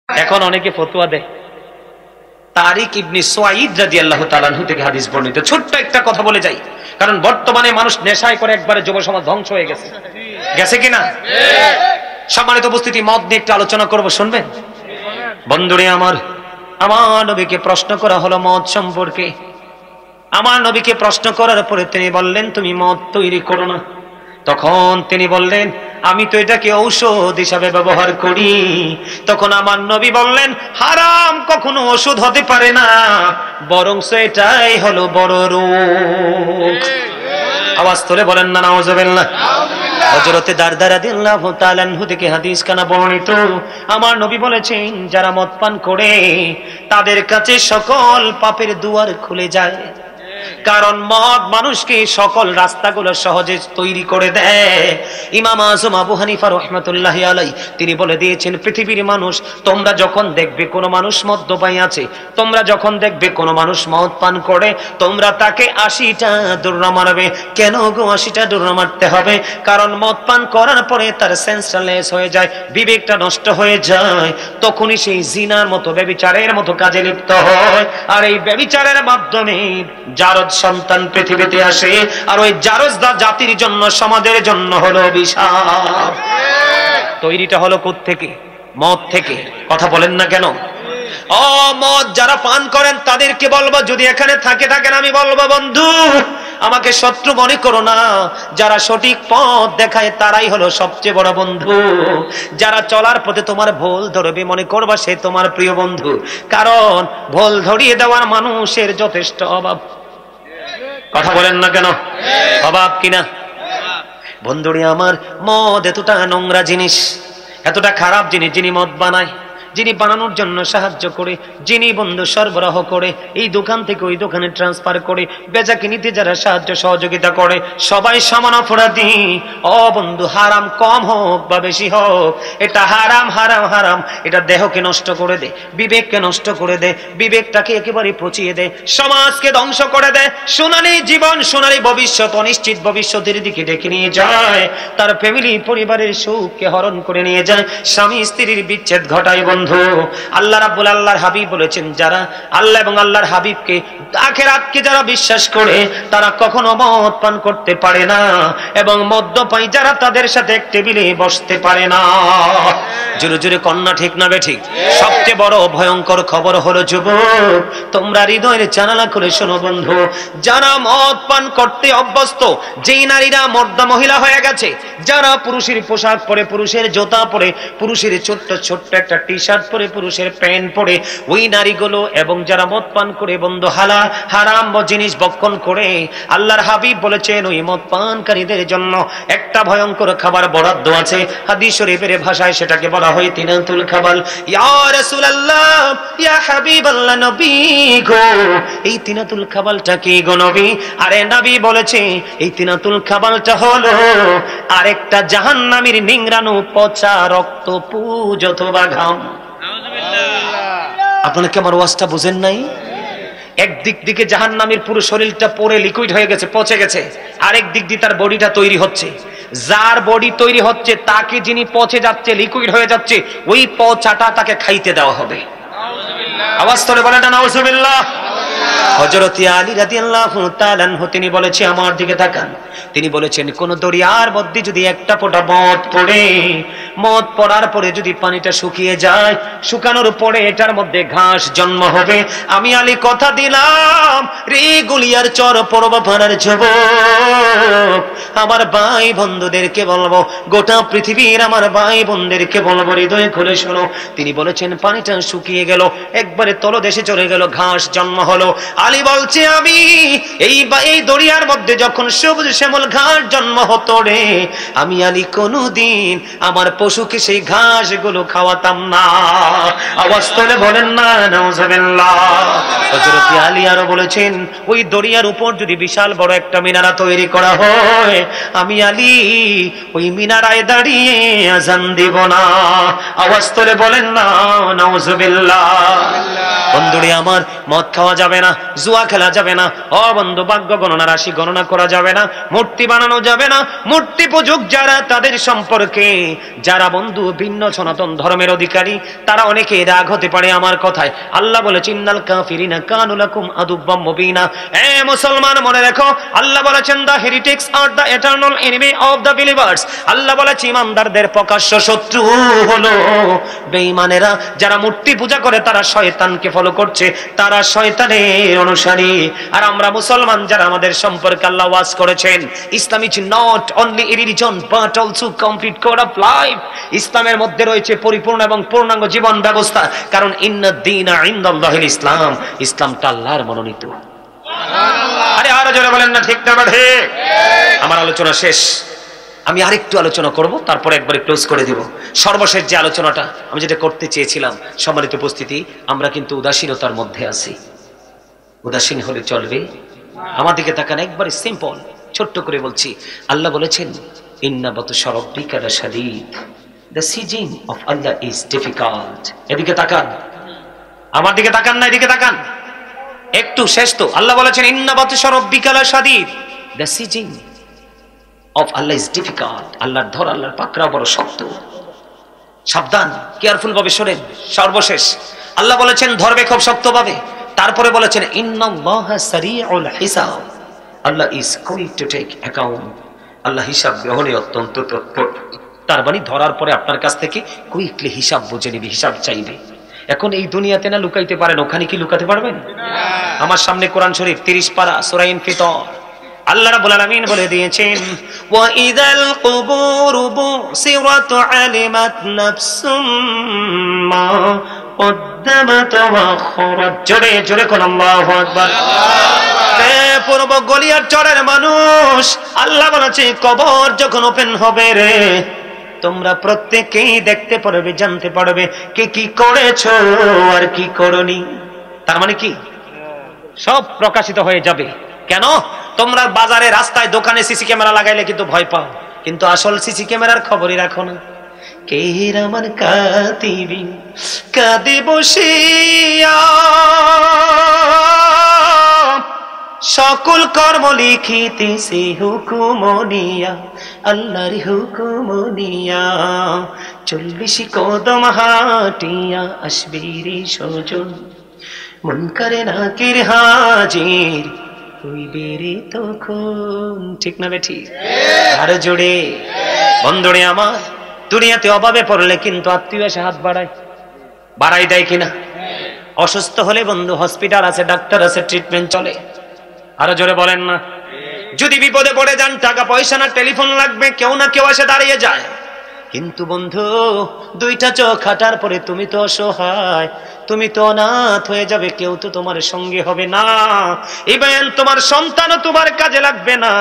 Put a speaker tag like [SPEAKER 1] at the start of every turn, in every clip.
[SPEAKER 1] এখন অনেকে ফতোয়া দেয়। তারিক ইবনে সুয়াইদ রাদিয়াল্লাহু তাআলা আনহু থেকে হাদিস বর্ণিত। ছোট্ট একটা কথা বলে যাই, কারণ বর্তমানে মানুষ নেশায় করে একবারে যুব সমাজ ধ্বংস হয়ে গেছে। গেছে কিনা? সম্মানিত উপস্থিতি, মদ নিয়ে একটু আলোচনা করব, শুনবেন? বন্ধুরে আমার নবীকে প্রশ্ন করা হলো মদ সম্পর্কে। আমার নবীকে প্রশ্ন করার পরে তিনি বললেন, তুমি মদ তৈরি করো না। তখন তিনি বললেন, আমি তো এটাকে ঔষধ হিসাবে ব্যবহার করি। তখন আমার নবী বললেন, হারাম কখনো ওষুধ হতে পারে না, বরং এটাই হলো বড় রোগ। আওয়াজ তুলে বলেন না নাউজুবিল্লাহ। হযরতে দারদা রাদিয়াল্লাহু তাআলা আনহু থেকে হাদিস কানা বর্ণিত। আমার নবী বলেছেন, যারা মদ পান করে তাদের কাছে সকল পাপের দুয়ার খুলে যায়। কারণ মদ মানুষকে সকল রাস্তাগুলো সহজে তৈরি করে দেয়। ইমাম আযম আবু হানিফা রাহমাতুল্লাহি আলাইহি তিনি বলে দিয়েছেন, পৃথিবীর মানুষ, তোমরা যখন দেখবে কোন মানুষ মদ্যপায়ী আছে, তোমরা যখন দেখবে কোন মানুষ মদ পান করে, তোমরা তাকে ৮০টা দৌড়া মারবে। কেন গো ৮০টা দৌড়া মারতে হবে? কারণ মদ পান করার পরে তার সেন্সটা লেস হয়ে যায়, বিবেকটা নষ্ট হয়ে যায়, তখনই সেই জিনার মতো ব্যভিচারের মতো কাজে লিপ্ত হয়। আর এই ব্যভিচারের মাধ্যমে জারজ সন্তান পৃথিবীতে আসে। আর ওই জারজ জাতির জন্য, সমাজের জন্য হলো অভিশাপ। তৈরিটা হলো কোত্থেকে? মদ থেকে। কথা বলেন না কেন? মদ যারা পান করেন তাদেরকে বলবো, যদি এখানে থাকেন আমি বলবো, বন্ধু আমাকে শত্রু মনে করো না। যারা সঠিক পথ দেখায় তারাই হলো সবচেয়ে বড় বন্ধু। যারা চলার পথে তোমার ভুল ধরবে, মনে করবা সে তোমার প্রিয় বন্ধু। কারণ ভুল ধরিয়ে দেওয়ার মানুষের যথেষ্ট অভাব। কথা বলেন না কেন? অভাব কিনা? বন্ধুরে আমার, মদ এতটা নোংরা জিনিস, এতটা খারাপ জিনিস, যিনি মদ বানায়, যিনি বানানোর জন্য সাহায্য করে, যিনি বন্ধু সরবরাহ করে, এই দোকান থেকে ওই দোকানে ট্রান্সফার করে, বেচাকিনিতে যারা সাহায্য সহযোগিতা করে, সবাই সমান অপরাধী। বন্ধু, হারাম কম হোক বা বেশি হোক, এটা হারাম হারাম হারাম। এটা দেহকে নষ্ট করে দেয়, বিবেককে নষ্ট করে দেয়, বিবেকটাকে একেবারে পচিয়ে দেয়, সমাজকে ধ্বংস করে দেয়। সোনালী জীবন, সোনালী ভবিষ্যৎ অনিশ্চিত ভবিষ্যতের দিকে ডেকে নিয়ে যায়। তার ফ্যামিলি, পরিবারের সুখকে হরণ করে নিয়ে যায়, স্বামী স্ত্রীর বিচ্ছেদ ঘটায়। বন্ধু, আল্লাহ রাব্বুল, আল্লাহর হাবিব বলেছেন, যারা আল্লাহ এবং আল্লাহর হাবিবকে, আখিরাতকে যারা বিশ্বাস করে, তারা কখনো মদ পান করতে পারে না, এবং মদ্যপায়ী যারা তাদের সাথে এক টেবিলে বসতে পারে না। জোরে জোরে কন্যা ঠিক না বেঠিক? সবচেয়ে বড় ভয়ঙ্কর খবর হলো, যুবক তোমরা হৃদয়ের জানালা করে শোনো বন্ধু, যারা মদ পান করতে অভ্যস্ত, যেই নারীরা মর্দা মহিলা হয়ে গেছে, যারা পুরুষের পোশাক পরে, পুরুষের জুতা পরে, পুরুষের ছোট্ট ছোট্ট একটা টি শার্ট পরে, পুরুষের প্যান্ট পরে, ওই নারীগুলো, এবং যারা মদ পান করে বন্ধু হারাম জিনিস ভক্ষণ করে, আল্লাহর হাবিব বলেছেন, ওই মদ পানকারীদের জন্য একটা ভয়ঙ্কর খাবার বরাদ্দ আছে। হাদিস শরীফের ভাষায় সেটাকে বলা হয় তিনাতুল খাবাল। ইয়া রাসূলুল্লাহ, ইয়া হাবিবাল্লাহ, নবী গো, এই তিনাতুল খাবালটা কি গো নবী? আরে নবী বলেছে, এই তিনাতুল খাবালটা হলো আরেকটা জাহান্নামীর নিংড়ানো পচা রক্ত, পুজ অথবা ঘাম। আপনারা কি আমার ওয়াজটা বুঝেন নাই? একদিক দিকে জাহান্নামীর পুরো শরীরটা পড়ে লিকুইড হয়ে গেছে, পচে গেছে, আরেক দিক দিয়ে তার বডিটা তৈরি হচ্ছে। যার বডি তৈরি হচ্ছে, তাকে যিনি পচে যাচ্ছে, লিকুইড হয়ে যাচ্ছে, ওই পচাটা তাকে খাইতে দেওয়া হবে। আওয়াজ করে বলেন না নাউজুবিল্লাহ। হযরত আলী রাদিয়াল্লাহু তাআলা আনহু তিনি বলেছে, আমার দিকে তাকান, তিনি বলেছেন, কোন দরিয়ার মধ্যে যদি একটা ফোঁটা মদ পড়ে, মদ পড়ার পরে যদি পানিটা শুকিয়ে যায়, শুকানোর পরে এটার মধ্যে ঘাস জন্ম হবে। আমি আলী কথা দিলাম, রে গুলিয়ার চর পরবাপাড়ার যুবক, আমার ভাই বন্ধুদেরকে বলবো, গোটা পৃথিবীর আমার ভাই বোনদেরকে বলবো, হৃদয় খুলে শোনো। তিনি বলেছেন, পানিটা শুকিয়ে গেল, একবারে তলদেশে চলে গেল, ঘাস জন্ম হলো। আলী বলছে, আমি এই দরিয়ার মধ্যে যখন সবুজ শ্যামল ঘাস জন্ম হতো রে, আমি আলী কোনদিন আমার পশুকে সেই ঘাস গুলো খাওয়াতাম না। আওয়াজ তুলে বলেন না নাউজুবিল্লাহ। হযরত আলী আরো বলেছেন, ওই দরিয়ার উপর যদি বিশাল বড় একটা মিনারা তৈরি করা হয়, আমি আলী ওই মিনারায় দাঁড়িয়ে আযান দিব না। আওয়াজ তুলে বলেন না নাউজুবিল্লাহ। বন্ধুরে আমার, মদ খাওয়া যাবে না, জুয়া খেলা যাবে না, ও বন্ধু ভাগ্য গণনা রাশি গণনা করা যাবে না, মূর্তি বানানো যাবে না। মূর্তি পূজক যারা, তাদের সম্পর্কে যারা বন্ধু ভিন্ন সনাতন ধর্মের অধিকারী, তারা অনেকে রাগ হতে পারে আমার কথায়। আল্লাহ বলেছেন ইন্নাল কাফিরিনা কানু লাকুম আদুব্বাম মুবিনা। এ মুসলমান মনে রেখো, আল্লাহ বলেছেন the heretics are the eternal enemy of the believers. Allah বলেছে ইমানদারদের প্রকাশ্য শত্রু হলো বেঈমানেরা। যারা মূর্তি পূজা করে তারা শয়তানকে ফলো করছে, তারা শয়তানের অনুসারী। আর আমরা মুসলমান যারা, আমাদের সম্পর্কে আল্লাহ ওয়াজ করেছেন Islam is not only a religion but also complete code of life. ইসলামের মধ্যে রয়েছে পরিপূর্ণ এবং পূর্ণাঙ্গ জীবন ব্যবস্থা। কারণ ইন্নাদ-দীনা ইনদাল্লাহিল ইসলাম, ইসলামটা আল্লাহর মনোনীত। আরে আরো জোরে বলেন না ঠিক না ঠিক? আমার আলোচনা শেষ, আমি আরেকটু আলোচনা করব, তারপরে একবারে ক্লোজ করে দিব। সর্বশেষ যে আলোচনাটা আমি যেটা করতে চেয়েছিলাম, সম্মানিত উপস্থিতি, আমরা কিন্তু উদাসীনতার মধ্যে আছি। উদাসীন হলে চলবে? আমার দিকে তাকান, একবারে সিম্পল ছোট্ট করে বলছি। আল্লাহ বলেছেন ইন্না বাতশা রাব্বিকা লাশাদীদ, the seizing of Allah is difficult. এদিকে তাকান, আমার দিকে তাকান না, এদিকে তাকান একটু, শেষ তো। আল্লাহ বলেছেন ইন্না বাতশা রাব্বিকা লাশাদীদ, the seizing of Allah is difficult. আল্লাহর ধর, আল্লাহর পাকড়াও বড় শক্ত। সাবধান, কেয়ারফুল ভাবে শোনেন। সর্বশেষ আল্লাহ বলেছেন ধরবে খুব শক্ত ভাবে, তারপরে বলেছেন ইন্নাল্লাহা সারিউল হিসাব, Allah is quick to take account. Allah হিসাব গ্রহণে অত্যন্ত তৎপর। তার মানে ধরার পরে আপনার কাছ থেকে কুইকলি হিসাব বুঝে নিবে, হিসাব চাইবে। এখন এই দুনিয়াতে না লুকাইতে পারেন, ওখানে কি লুকাতে পারবেন? আমার সামনে কোরআন শরীফ 30 পারা সূরা ইনফিতর, আল্লাহ রাব্বুল আলামিন বলে দিয়েছেন ওয়া ইযাল কুবুরু বুসিরাত আলিমাত নাফসুম মা কদ্দামাত ওয়া আখরাত। জোরে জোরে কোন আল্লাহু আকবার। পূর্ব গলিয়ার চরের মানুষ, আল্লাহ বলেছে কবর যখন ওপেন হবে রে, তোমরা প্রত্যেকেই দেখতে পারবে, জানতে পারবে কে কি করেছো আর কি করনি। তার মানে কি সব প্রকাশিত হয়ে যাবে। কেন? তোমরা বাজারে, রাস্তায়, দোকানে সিসি ক্যামেরা লাগাইলে কিন্তু ভয় পাও, কিন্তু আসল সিসি ক্যামেরার খবরই রাখো না। কে রামান কাতিবি কাঁদে বসিয়া, সকল কর্ম লিখিতেছে হুকুমনিয়া, আল্লাহর হুকুমনিয়া। 40 কদম হাটিয়া আসবি রে সজন, মুনকারে নাকির হাজির হইবে রে তখন। ঠিক না বেঠি? আর জোরে বন্ধুরে আমার, দুনিয়াতে অভাবে পড়লে কিন্তু আত্মীয় এসে হাত বাড়াই দেয় কিনা? অসুস্থ হলে বন্ধু হসপিটাল আছে, ডাক্তার আছে, ট্রিটমেন্ট চলে। আরো জোরে বলেন না। যদি বিপদে পড়ে যান, টাকা পয়সা না টেলিফোন লাগবে, কেউ না কেউ এসে দাঁড়িয়ে যায়। কিন্তু বন্ধু, 2টা চোখ হাঁটার পরে তুমি তো অসহায়, তুমি তো অনাথ হয়ে যাবে, কেউ তো তোমার সঙ্গে হবে না। ইভেন তোমার সন্তানও তোমার কাজে লাগবে না।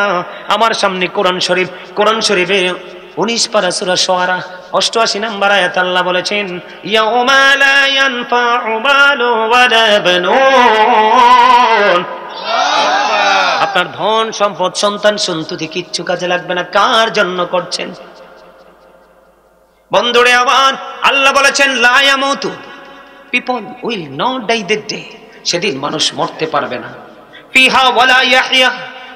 [SPEAKER 1] আমার সামনে কোরআন শরীফে 19 পারা সূরা শুআরা 88 নম্বর আয়াত আল্লাহ বলেছেন ইয়াউমা লা ইয়ানফাউ মালু ওয়ালা বানুন। আপনার ধন সম্পদ, সন্তান সন্ততি কিচ্ছু কাজে লাগবে না। কার জন্য করছেন? বন্ধুরে আমার, আল্লাহ বলেছেন লা ইয়ামুতু, people will not die that day. সেদিন মানুষ মরতে পারবে না। ফিহা ওয়ালা ইয়াহইয়া,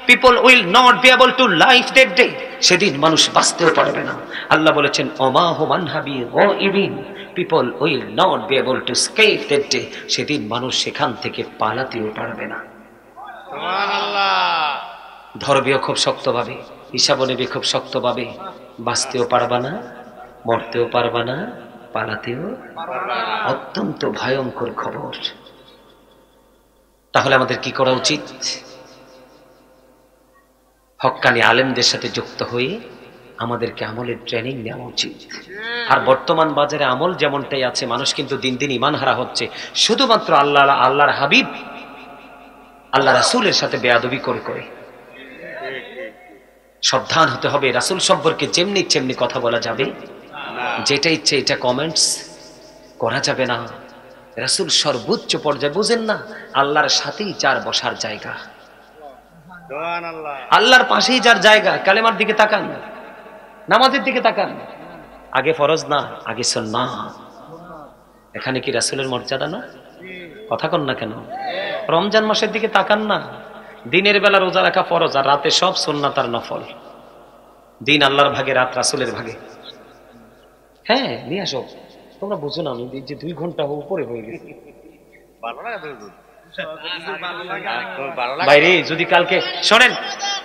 [SPEAKER 1] people will not be able to live that day. সেদিন মানুষ বাঁচতেও পারবে না। আল্লাহ বলেছেন ওমা হুম আনহা বিগাইবিন, people will not be able to escape that day. সেদিন মানুষ সেখান থেকে পালাতেও পারবে না। সুবহানাল্লাহ। ধরবেও খুব শক্তভাবে, হিসাবও নেবে খুব শক্তভাবে, বাঁচতেও পারবা না, মরতেও পারবা না, পালাতেও পারবা না। অত্যন্ত ভয়ঙ্কর খবর। তাহলে আমাদের কি করা উচিত? হক্কানি আলেমদের সাথে যুক্ত হয়ে আমাদেরকে আমলের ট্রেনিং নেওয়া উচিত। আর বর্তমান বাজারে আমল যেমনটাই আছে, মানুষ কিন্তু দিন দিন ঈমান হারা হচ্ছে শুধুমাত্র আল্লাহর হাবিব, আল্লাহ রাসূলের সাথে বেয়াদবি করে। সাবধান হতে হবে। রাসূল সম্পর্কে যেমনি কথা বলা যাবে, যেটা ইচ্ছে এটা কমেন্টস করা যাবে না। রাসূল সর্বোচ্চ পর্যায়ে, বুঝেন না, আল্লাহর সাথেই যার বসার জায়গা, আল্লাহর পাশেই যার জায়গা। কালেমার দিকে তাকান, নামাজের দিকে তাকান। আগে ফরজ না, আগে সুন্নাত। এখানে কি রাসূলের মর্যাদা না? কথা কন না কেন? রমজান মাসের দিকে তাকান না। দিনের বেলা রোজা রাখা ফরজ, আর রাতে সব সুন্নাত আর নফল। দিন আল্লাহর ভাগে, রাত রাসূলের ভাগে। হ্যাঁ, নিয়ে আসো। তোমরা বুঝো না, আমি যে 2 ঘন্টা উপরে হয়ে গেছে। বাইরে যদি কালকে শোনেন,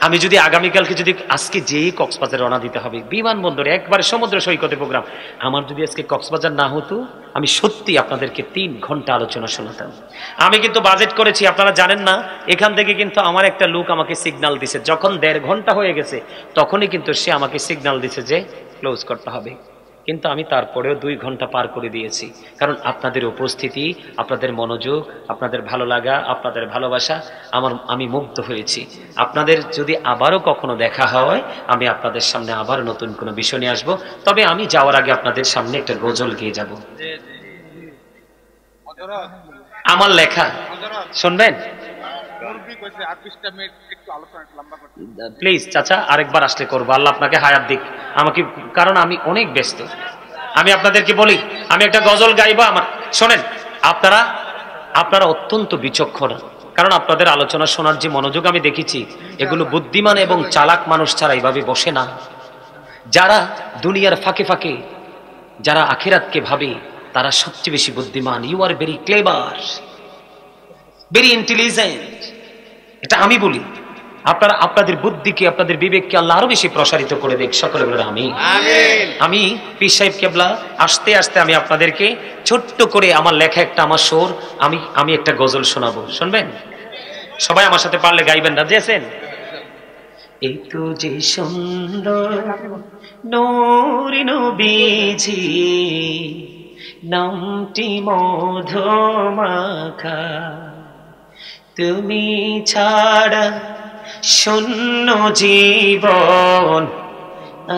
[SPEAKER 1] আমি যদি আগামীকালকে যদি আজকে যেই কক্সবাজার রওনা দিতে হবে, বিমানবন্দরে একবারে সমুদ্র সৈকতে প্রোগ্রাম, আমার যদি আজকে কক্সবাজার না হতো, আমি সত্যি আপনাদেরকে 3 ঘন্টা আলোচনা শোনাতাম। আমি কিন্তু বাজেট করেছি, আপনারা জানেন না। এখান থেকে কিন্তু আমার একটা লোক আমাকে সিগন্যাল দিছে, যখন 1.5 ঘন্টা হয়ে গেছে তখনই কিন্তু সে আমাকে সিগন্যাল দিছে যে ক্লোজ করতে হবে। কিন্তু আমি তারপরেও 2 ঘন্টা পার করে দিয়েছি, কারণ আপনাদের উপস্থিতি, আপনাদের মনোযোগ, আপনাদের ভালো লাগা, আপনাদের ভালোবাসা, আমি মুগ্ধ হয়েছি। আপনাদের যদি আবারও কখনো দেখা হয়, আমি আপনাদের সামনে আবার নতুন কোনো বিষয় নিয়ে আসবো। তবে আমি যাওয়ার আগে আপনাদের সামনে একটা গজল গেয়ে যাব, আমার লেখা। শুনবেন প্লিজ চাচা? আরেকবার আসলে করবো, আল্লাহ আপনাকে হায়াত দিক আমাকে, কারণ আমি অনেক ব্যস্ত। আমি আপনাদেরকে বলি, আমি একটা গজল গাইবো আমার। শোনেন, আপনারা অত্যন্ত বিচক্ষণ, কারণ আপনাদের আলোচনা শোনার যে মনোযোগ আমি দেখেছি, এগুলো বুদ্ধিমান এবং চালাক মানুষ ছাড়া এইভাবে বসে না। যারা দুনিয়ার ফাঁকে ফাঁকে, যারা আখিরাতকে ভাবে, তারা সবচেয়ে বেশি বুদ্ধিমান। You are very clever, very intelligent, এটা আমি বলি। আপনারা আপনাদের বুদ্ধিকে, আপনাদের বিবেককে আল্লাহ আরো বেশি প্রসারিত করে দেখ। সকলে বলে আমিন। আমি পীর সাহেব কেবলা আস্তে আস্তে আমি আপনাদেরকে ছোট্ট করে আমার লেখা একটা, আমার সুর, আমি একটা গজল শোনাবো, শুনবেন? সবাই আমার সাথে পারলে গাইবেন, রাজি আছেন? এই তো যে সুন্দর নূরি নবীজি, নামটি মধুমাখা, তুমি ছাড়া শূন্য জীবন,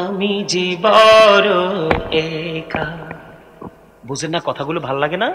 [SPEAKER 1] আমি যে বড় একা। বুঝেন না কথাগুলো? ভাল লাগে না?